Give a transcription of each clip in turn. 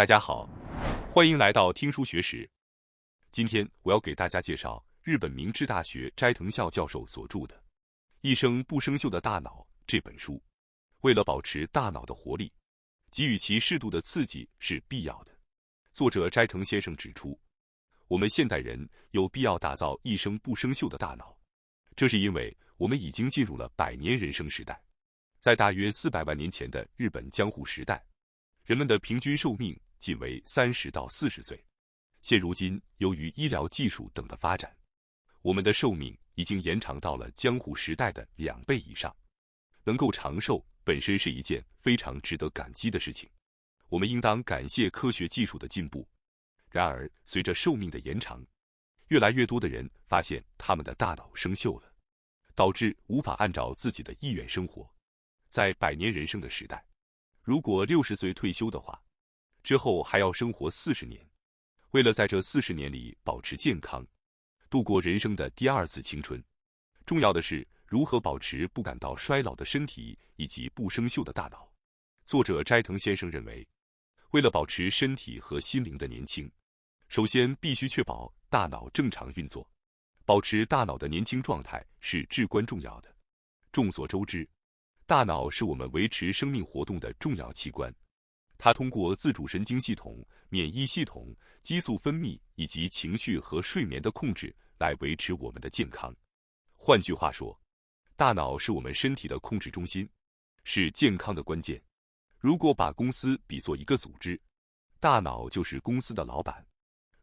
大家好，欢迎来到听书学史。今天我要给大家介绍日本明治大学斋藤孝教授所著的《一生不生锈的大脑》这本书。为了保持大脑的活力，给予其适度的刺激是必要的。作者斋藤先生指出，我们现代人有必要打造一生不生锈的大脑，这是因为我们已经进入了100年人生时代。在大约400万年前的日本江户时代，人们的平均寿命仅为30到40岁。现如今，由于医疗技术等的发展，我们的寿命已经延长到了江户时代的2倍以上。能够长寿本身是一件非常值得感激的事情，我们应当感谢科学技术的进步。然而，随着寿命的延长，越来越多的人发现他们的大脑生锈了，导致无法按照自己的意愿生活。在100年人生的时代，如果60岁退休的话，之后还要生活40年。为了在这40年里保持健康，度过人生的第2次青春，重要的是如何保持不感到衰老的身体以及不生锈的大脑。作者斋藤先生认为，为了保持身体和心灵的年轻，首先必须确保大脑正常运作，保持大脑的年轻状态是至关重要的。众所周知，大脑是我们维持生命活动的重要器官，它通过自主神经系统、免疫系统、激素分泌以及情绪和睡眠的控制来维持我们的健康。换句话说，大脑是我们身体的控制中心，是健康的关键。如果把公司比作一个组织，大脑就是公司的老板。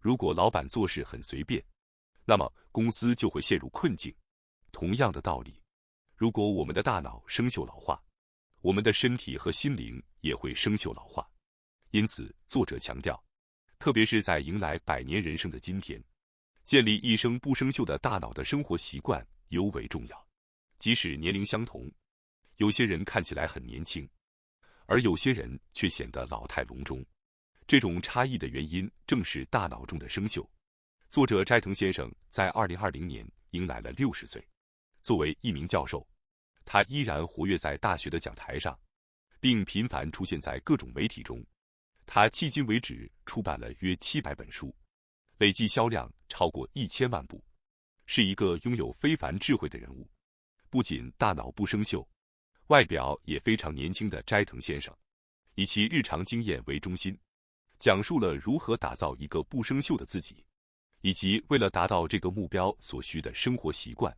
如果老板做事很随便，那么公司就会陷入困境。同样的道理，如果我们的大脑生锈老化，我们的身体和心灵也会生锈老化。因此，作者强调，特别是在迎来100年人生的今天，建立一生不生锈的大脑的生活习惯尤为重要。即使年龄相同，有些人看起来很年轻，而有些人却显得老态龙钟。这种差异的原因正是大脑中的生锈。作者斋藤先生在2020年迎来了60岁。作为一名教授，他依然活跃在大学的讲台上，并频繁出现在各种媒体中。他迄今为止出版了约700本书，累计销量超过1000万部，是一个拥有非凡智慧的人物。不仅大脑不生锈，外表也非常年轻的斋藤先生，以其日常经验为中心，讲述了如何打造一个不生锈的自己，以及为了达到这个目标所需的生活习惯。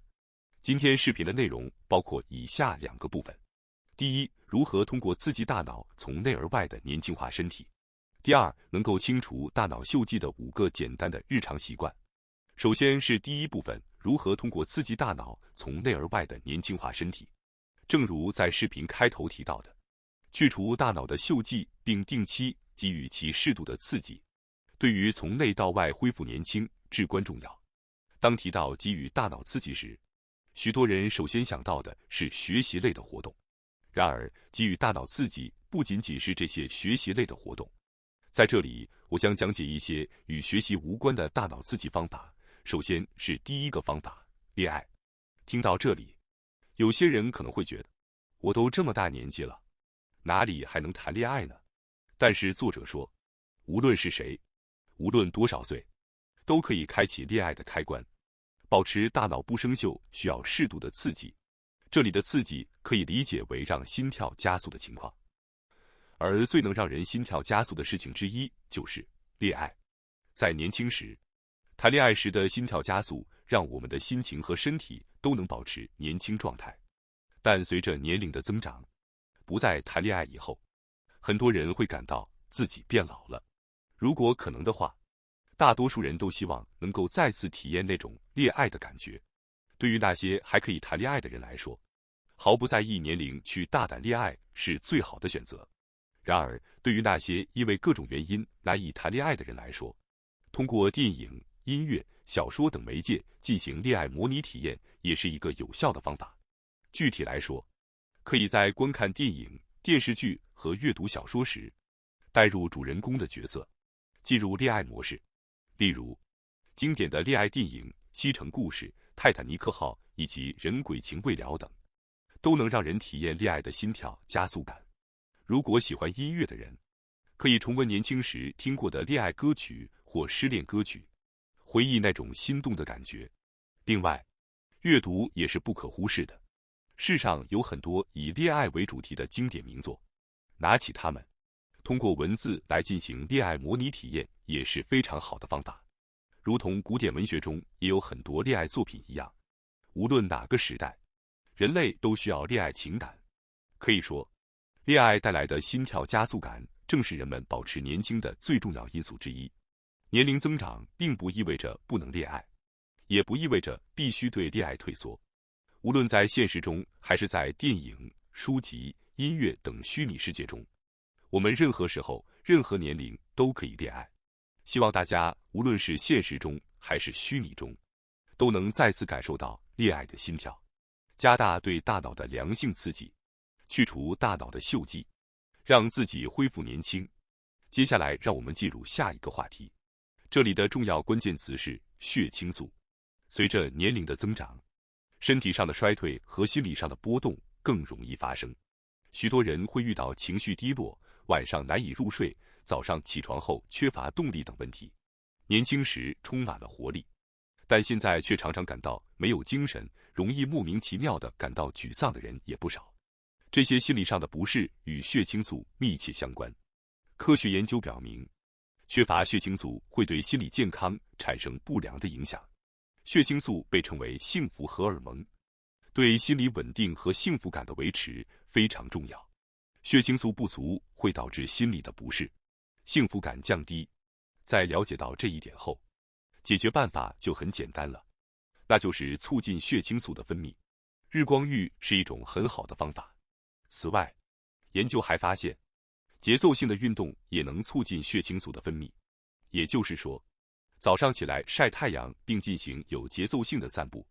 今天视频的内容包括以下2个部分：第一，如何通过刺激大脑从内而外的年轻化身体；第二，能够清除大脑锈迹的5个简单的日常习惯。首先是第一部分，如何通过刺激大脑从内而外的年轻化身体。正如在视频开头提到的，去除大脑的锈迹并定期给予其适度的刺激，对于从内到外恢复年轻至关重要。当提到给予大脑刺激时，许多人首先想到的是学习类的活动。然而，给予大脑刺激不仅仅是这些学习类的活动。在这里，我将讲解一些与学习无关的大脑刺激方法。首先是第一个方法，恋爱。听到这里，有些人可能会觉得，我都这么大年纪了，哪里还能谈恋爱呢？但是作者说，无论是谁，无论多少岁，都可以开启恋爱的开关。保持大脑不生锈需要适度的刺激，这里的刺激可以理解为让心跳加速的情况。而最能让人心跳加速的事情之一就是恋爱。在年轻时，谈恋爱时的心跳加速让我们的心情和身体都能保持年轻状态。但随着年龄的增长，不再谈恋爱以后，很多人会感到自己变老了。如果可能的话，大多数人都希望能够再次体验那种恋爱的感觉。对于那些还可以谈恋爱的人来说，毫不在意年龄去大胆恋爱是最好的选择。然而，对于那些因为各种原因难以谈恋爱的人来说，通过电影、音乐、小说等媒介进行恋爱模拟体验也是一个有效的方法。具体来说，可以在观看电影、电视剧和阅读小说时，带入主人公的角色，进入恋爱模式。例如，经典的恋爱电影《西城故事》、《泰坦尼克号》以及《人鬼情未了》等，都能让人体验恋爱的心跳加速感。如果喜欢音乐的人，可以重温年轻时听过的恋爱歌曲或失恋歌曲，回忆那种心动的感觉。另外，阅读也是不可忽视的。世上有很多以恋爱为主题的经典名作，拿起它们，通过文字来进行恋爱模拟体验，也是非常好的方法。如同古典文学中也有很多恋爱作品一样，无论哪个时代，人类都需要恋爱情感。可以说，恋爱带来的心跳加速感，正是人们保持年轻的最重要因素之一。年龄增长并不意味着不能恋爱，也不意味着必须对恋爱退缩。无论在现实中，还是在电影、书籍、音乐等虚拟世界中，我们任何时候、任何年龄都可以恋爱。希望大家无论是现实中还是虚拟中，都能再次感受到恋爱的心跳，加大对大脑的良性刺激，去除大脑的锈迹，让自己恢复年轻。接下来，让我们进入下一个话题。这里的重要关键词是血清素。随着年龄的增长，身体上的衰退和心理上的波动更容易发生。许多人会遇到情绪低落、晚上难以入睡、早上起床后缺乏动力等问题。年轻时充满了活力，但现在却常常感到没有精神，容易莫名其妙地感到沮丧的人也不少。这些心理上的不适与血清素密切相关。科学研究表明，缺乏血清素会对心理健康产生不良的影响。血清素被称为幸福荷尔蒙，对心理稳定和幸福感的维持非常重要。血清素不足会导致心理的不适，幸福感降低。在了解到这一点后，解决办法就很简单了，那就是促进血清素的分泌。日光浴是一种很好的方法。此外，研究还发现，节奏性的运动也能促进血清素的分泌。也就是说，早上起来晒太阳并进行有节奏性的散步，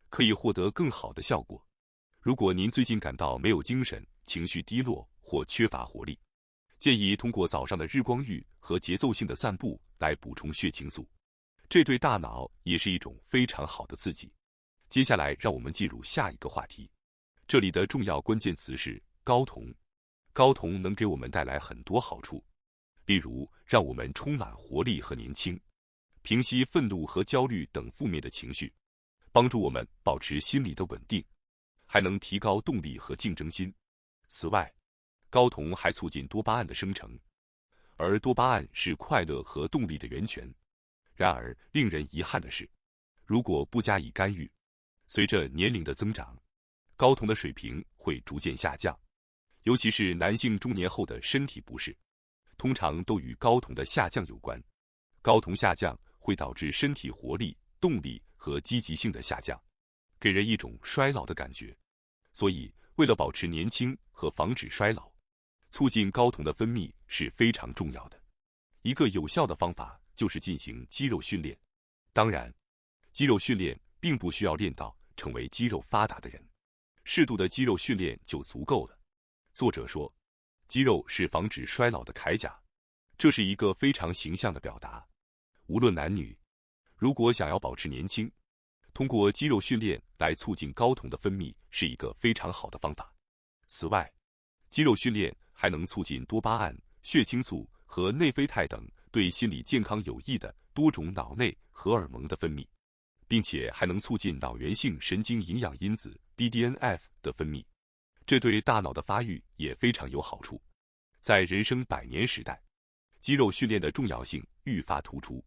可以获得更好的效果。如果您最近感到没有精神、情绪低落或缺乏活力，建议通过早上的日光浴和节奏性的散步来补充血清素，这对大脑也是一种非常好的刺激。接下来，让我们进入下一个话题。这里的重要关键词是睾酮。睾酮能给我们带来很多好处，例如让我们充满活力和年轻，平息愤怒和焦虑等负面的情绪，帮助我们保持心理的稳定，还能提高动力和竞争心。此外，睾酮还促进多巴胺的生成，而多巴胺是快乐和动力的源泉。然而，令人遗憾的是，如果不加以干预，随着年龄的增长，睾酮的水平会逐渐下降，尤其是男性中年后的身体不适，通常都与睾酮的下降有关。睾酮下降会导致身体活力、动力和积极性的下降，给人一种衰老的感觉。所以，为了保持年轻和防止衰老，促进睾酮的分泌是非常重要的。一个有效的方法就是进行肌肉训练。当然，肌肉训练并不需要练到成为肌肉发达的人，适度的肌肉训练就足够了。作者说，肌肉是防止衰老的铠甲，这是一个非常形象的表达。无论男女，如果想要保持年轻，通过肌肉训练来促进睾酮的分泌是一个非常好的方法。此外，肌肉训练还能促进多巴胺、血清素和内啡肽等对心理健康有益的多种脑内荷尔蒙的分泌，并且还能促进脑源性神经营养因子 BDNF 的分泌，这对大脑的发育也非常有好处。在人生100年时代，肌肉训练的重要性愈发突出。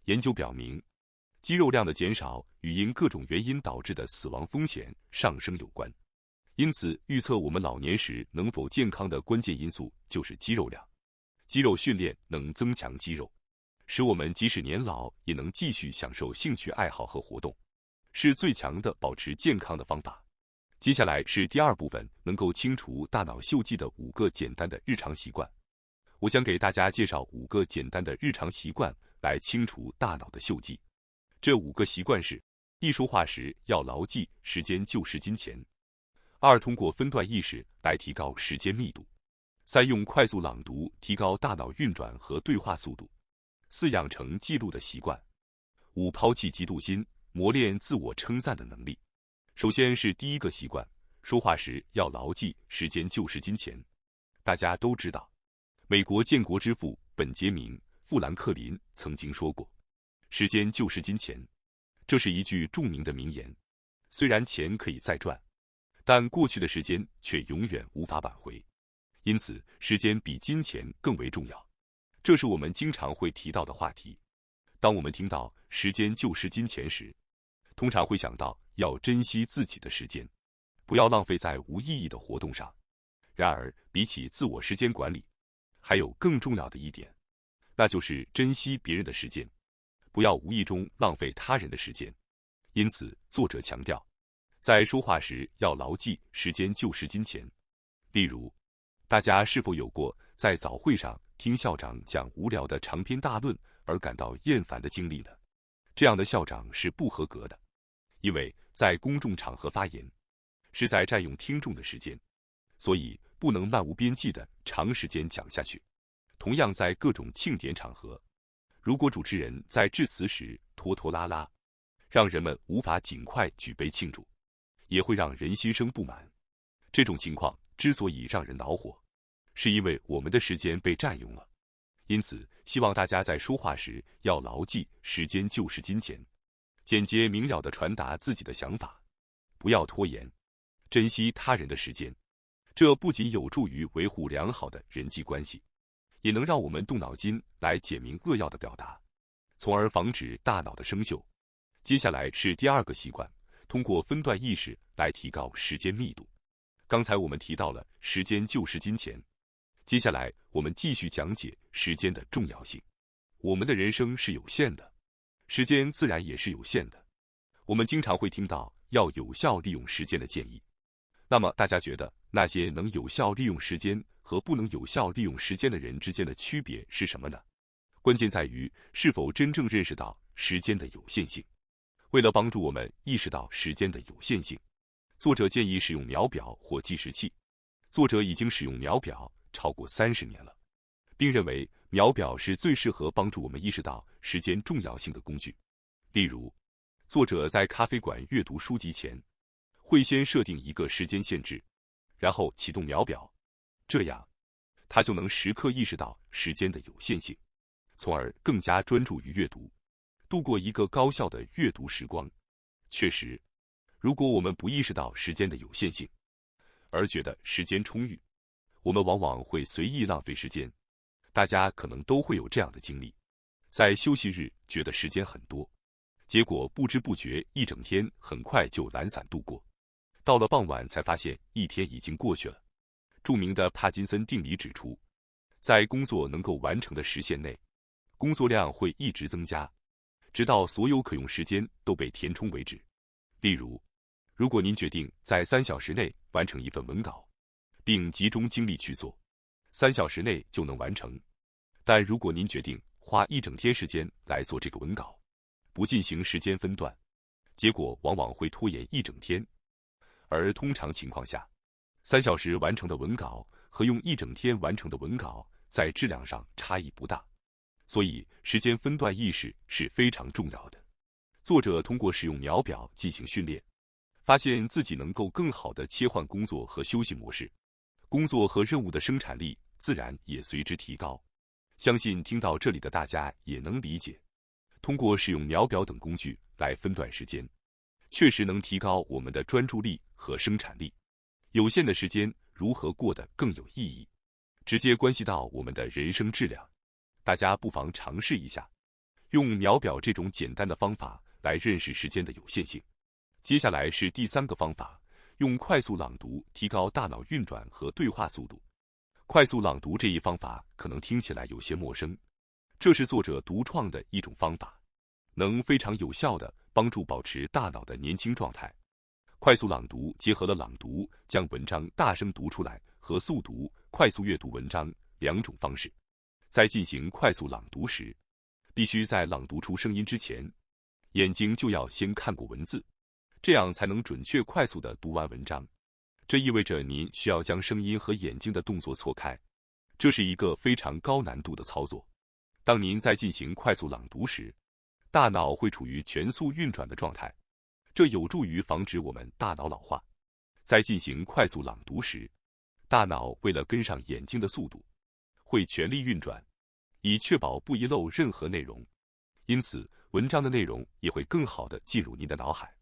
研究表明，肌肉量的减少与因各种原因导致的死亡风险上升有关。因此，预测我们老年时能否健康的关键因素就是肌肉量。肌肉训练能增强肌肉，使我们即使年老也能继续享受兴趣爱好和活动，是最强的保持健康的方法。接下来是第二部分，能够清除大脑锈迹的5个简单的日常习惯。我将给大家介绍5个简单的日常习惯来清除大脑的锈迹。这5个习惯是：一、说话时要牢记时间就是金钱；二、通过分段意识来提高时间密度；三、用快速朗读提高大脑运转和对话速度；四、养成记录的习惯；五、抛弃嫉妒心，磨练自我称赞的能力。首先是第一个习惯，说话时要牢记时间就是金钱。大家都知道，美国建国之父本杰明·富兰克林曾经说过：“时间就是金钱。”这是一句著名的名言。虽然钱可以再赚，但过去的时间却永远无法挽回。因此，时间比金钱更为重要。这是我们经常会提到的话题。当我们听到“时间就是金钱”时，通常会想到要珍惜自己的时间，不要浪费在无意义的活动上。然而，比起自我时间管理，还有更重要的一点，那就是珍惜别人的时间，不要无意中浪费他人的时间。因此，作者强调，在说话时要牢记“时间就是金钱”。例如，大家是否有过在早会上听校长讲无聊的长篇大论而感到厌烦的经历呢？这样的校长是不合格的，因为在公众场合发言是在占用听众的时间，所以不能漫无边际的长时间讲下去。同样，在各种庆典场合，如果主持人在致辞时拖拖拉拉，让人们无法尽快举杯庆祝，也会让人心生不满。这种情况之所以让人恼火，是因为我们的时间被占用了。因此，希望大家在说话时要牢记“时间就是金钱”，简洁明了地传达自己的想法，不要拖延，珍惜他人的时间。这不仅有助于维护良好的人际关系，也能让我们动脑筋来简明扼要的表达，从而防止大脑的生锈。接下来是第二个习惯，通过分段意识来提高时间密度。刚才我们提到了时间就是金钱，接下来我们继续讲解时间的重要性。我们的人生是有限的，时间自然也是有限的。我们经常会听到要有效利用时间的建议。那么大家觉得那些能有效利用时间和不能有效利用时间的人之间的区别是什么呢？关键在于是否真正认识到时间的有限性。为了帮助我们意识到时间的有限性，作者建议使用秒表或计时器。作者已经使用秒表超过30年了，并认为秒表是最适合帮助我们意识到时间重要性的工具。例如，作者在咖啡馆阅读书籍前，会先设定一个时间限制，然后启动秒表，这样他就能时刻意识到时间的有限性，从而更加专注于阅读，度过一个高效的阅读时光。确实，如果我们不意识到时间的有限性，而觉得时间充裕，我们往往会随意浪费时间。大家可能都会有这样的经历，在休息日觉得时间很多，结果不知不觉一整天很快就懒散度过，到了傍晚才发现一天已经过去了。著名的帕金森定理指出，在工作能够完成的时限内，工作量会一直增加，直到所有可用时间都被填充为止。例如，如果您决定在3小时内完成一份文稿，并集中精力去做，3小时内就能完成。但如果您决定花一整天时间来做这个文稿，不进行时间分段，结果往往会拖延一整天。而通常情况下，3小时完成的文稿和用一整天完成的文稿在质量上差异不大。所以，时间分段意识是非常重要的。作者通过使用秒表进行训练，发现自己能够更好地切换工作和休息模式，工作和任务的生产力自然也随之提高。相信听到这里的大家也能理解，通过使用秒表等工具来分段时间，确实能提高我们的专注力和生产力。有限的时间如何过得更有意义，直接关系到我们的人生质量。大家不妨尝试一下，用秒表这种简单的方法来认识时间的有限性。接下来是第3个方法，用快速朗读提高大脑运转和对话速度。快速朗读这一方法可能听起来有些陌生，这是作者独创的一种方法，能非常有效地帮助保持大脑的年轻状态。快速朗读结合了朗读将文章大声读出来和速读快速阅读文章2种方式。在进行快速朗读时，必须在朗读出声音之前，眼睛就要先看过文字，这样才能准确快速地读完文章。这意味着您需要将声音和眼睛的动作错开，这是一个非常高难度的操作。当您在进行快速朗读时，大脑会处于全速运转的状态，这有助于防止我们大脑老化。在进行快速朗读时，大脑为了跟上眼睛的速度，会全力运转，以确保不遗漏任何内容。因此，文章的内容也会更好地进入您的脑海。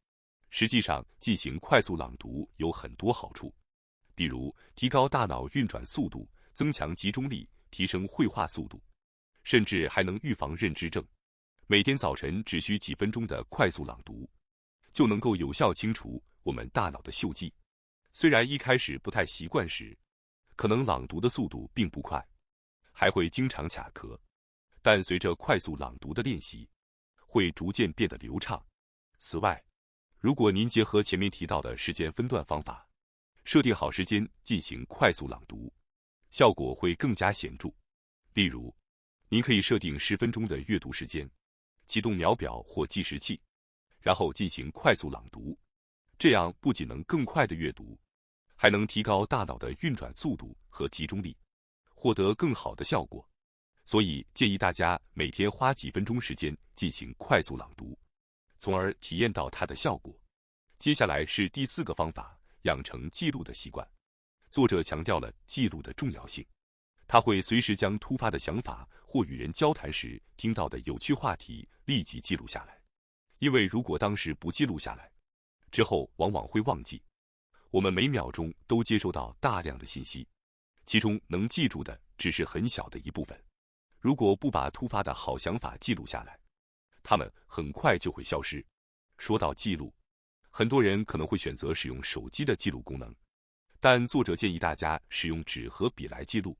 实际上，进行快速朗读有很多好处，比如提高大脑运转速度，增强集中力，提升绘画速度，甚至还能预防认知症。每天早晨只需几分钟的快速朗读，就能够有效清除我们大脑的锈迹。虽然一开始不太习惯时，可能朗读的速度并不快，还会经常卡壳，但随着快速朗读的练习，会逐渐变得流畅。此外，如果您结合前面提到的时间分段方法，设定好时间进行快速朗读，效果会更加显著。例如，您可以设定10分钟的阅读时间，启动秒表或计时器，然后进行快速朗读。这样不仅能更快地阅读，还能提高大脑的运转速度和集中力，获得更好的效果。所以建议大家每天花几分钟时间进行快速朗读，从而体验到它的效果。接下来是第4个方法，养成记录的习惯。作者强调了记录的重要性，他会随时将突发的想法或与人交谈时听到的有趣话题立即记录下来。因为如果当时不记录下来，之后往往会忘记。我们每秒钟都接收到大量的信息，其中能记住的只是很小的一部分。如果不把突发的好想法记录下来，它们很快就会消失。说到记录，很多人可能会选择使用手机的记录功能，但作者建议大家使用纸和笔来记录，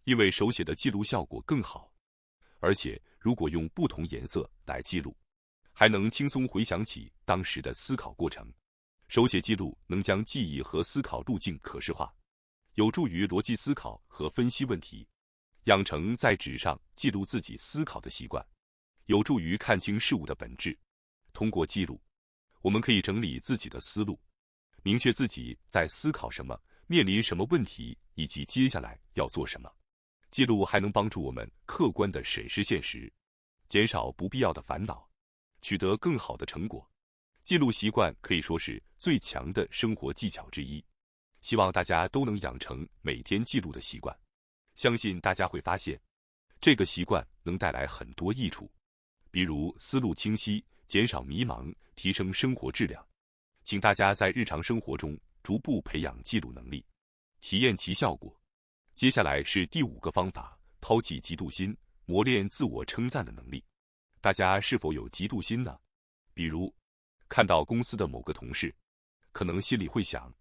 因为手写的记录效果更好。而且，如果用不同颜色来记录，还能轻松回想起当时的思考过程。手写记录能将记忆和思考路径可视化，有助于逻辑思考和分析问题。养成在纸上记录自己思考的习惯，有助于看清事物的本质。通过记录，我们可以整理自己的思路，明确自己在思考什么，面临什么问题，以及接下来要做什么。记录还能帮助我们客观地审视现实，减少不必要的烦恼，取得更好的成果。记录习惯可以说是最强的生活技巧之一，希望大家都能养成每天记录的习惯。相信大家会发现，这个习惯能带来很多益处，比如思路清晰、减少迷茫、提升生活质量。请大家在日常生活中逐步培养记录能力，体验其效果。接下来是第5个方法，抛弃嫉妒心，磨练自我称赞的能力。大家是否有嫉妒心呢？比如，看到公司的某个同事，可能心里会想，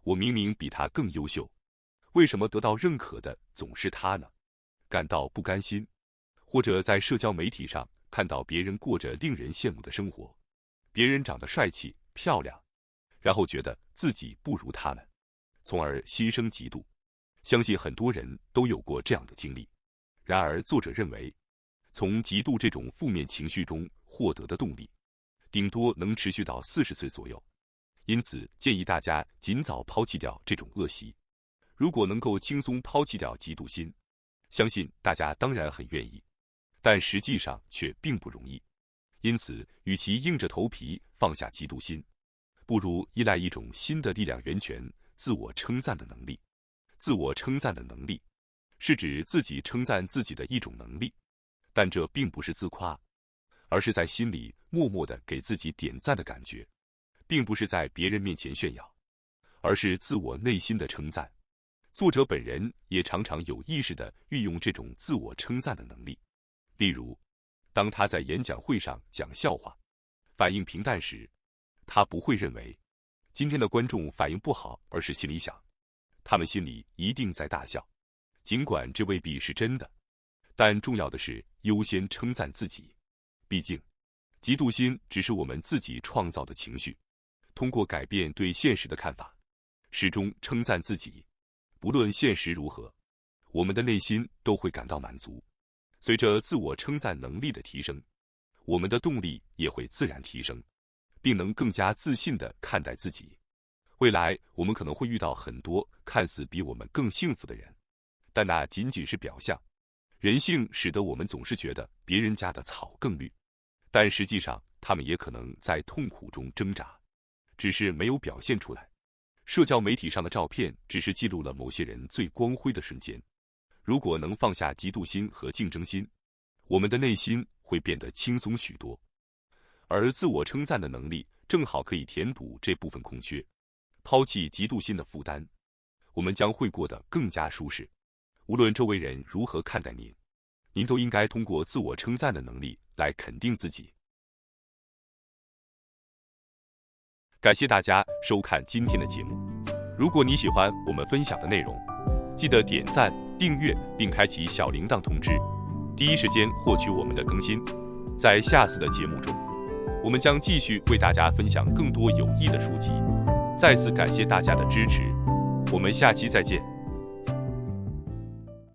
我明明比他更优秀，为什么得到认可的总是他呢？感到不甘心。或者在社交媒体上看到别人过着令人羡慕的生活，别人长得帅气漂亮，然后觉得自己不如他们，从而心生嫉妒。相信很多人都有过这样的经历。然而作者认为，从嫉妒这种负面情绪中获得的动力，顶多能持续到40岁左右。因此建议大家尽早抛弃掉这种恶习。如果能够轻松抛弃掉嫉妒心，相信大家当然很愿意，但实际上却并不容易。因此，与其硬着头皮放下嫉妒心，不如依赖一种新的力量源泉——自我称赞的能力。自我称赞的能力是指自己称赞自己的一种能力，但这并不是自夸，而是在心里默默地给自己点赞的感觉，并不是在别人面前炫耀，而是自我内心的称赞。作者本人也常常有意识地运用这种自我称赞的能力。例如，当他在演讲会上讲笑话，反应平淡时，他不会认为今天的观众反应不好，而是心里想，他们心里一定在大笑，尽管这未必是真的。但重要的是优先称赞自己。毕竟，嫉妒心只是我们自己创造的情绪。通过改变对现实的看法，始终称赞自己，不论现实如何，我们的内心都会感到满足。随着自我称赞能力的提升，我们的动力也会自然提升，并能更加自信地看待自己。未来我们可能会遇到很多看似比我们更幸福的人，但那仅仅是表象。人性使得我们总是觉得别人家的草更绿，但实际上他们也可能在痛苦中挣扎，只是没有表现出来。社交媒体上的照片只是记录了某些人最光辉的瞬间。如果能放下嫉妒心和竞争心，我们的内心会变得轻松许多。而自我称赞的能力正好可以填补这部分空缺。抛弃嫉妒心的负担，我们将会过得更加舒适。无论周围人如何看待您，您都应该通过自我称赞的能力来肯定自己。感谢大家收看今天的节目。如果你喜欢我们分享的内容，记得点赞、订阅并开启小铃铛通知，第一时间获取我们的更新。在下次的节目中，我们将继续为大家分享更多有益的书籍。再次感谢大家的支持，我们下期再见。